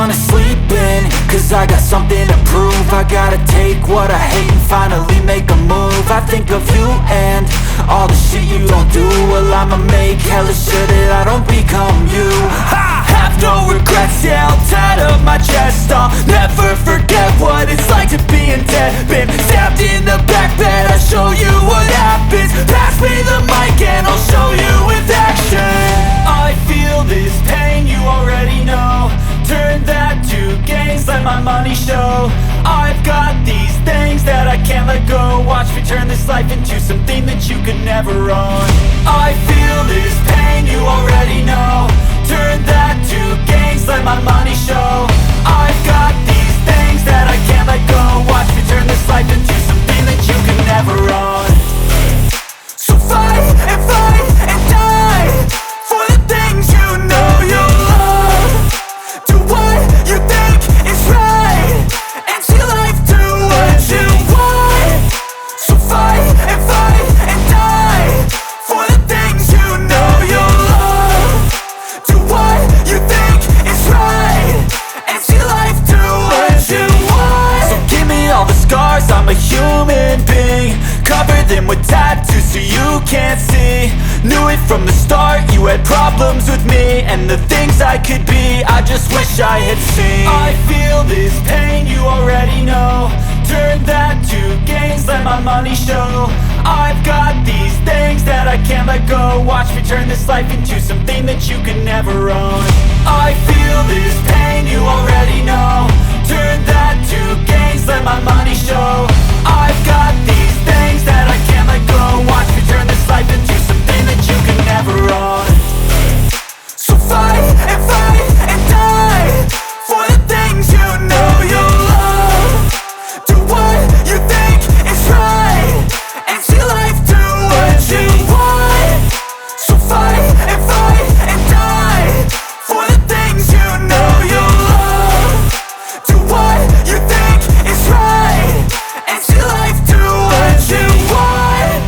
wanna sleep in, cause I got something to prove. I gotta take what I hate and finally make a move. I think of you and all the shit you don't do. Well, I'ma make hella sure that I don't become you. I have no regrets, yeah, I'll tie up my chest. I'll never forget what it's like to be in debt. Been stabbed in the back bed, I'll show you what happens. Pass me the mic and I'll show you with action. I feel this pain, you already know. Turn that to gains, let my money show. I've got these things that I can't let go. Watch me turn this life into something that you could never own. I feel this pain, you already know. Turn that to gains, let my money show. I've got these things that I can't let go. Watch me turn this life into something that you could never own. So fight and die for the things you know you love. Do what you think is right and see life do what you want. So fight and die for the things you know you love. Do what you think is right and see life do what you want. So give me all the scars, I'm a human being. Cover them with tattoos so you can't see. Knew it from the start, you had problems with me and the things I could be, I just wish I had seen. I feel this pain, you already know. Turn that to gains, let my money show. I've got these things that I can't let go. Watch me turn this life into something that you could never own. I feel this pain, you already know. Turn that to gains, let my money show. I've got these things that I can't let go. Watch me turn this life into something that you could never own. So fight and die for the things you know you love. Do what you think is right and see life do what you want. So fight and die for the things you know you love. Do what you think is right and see life do what you want.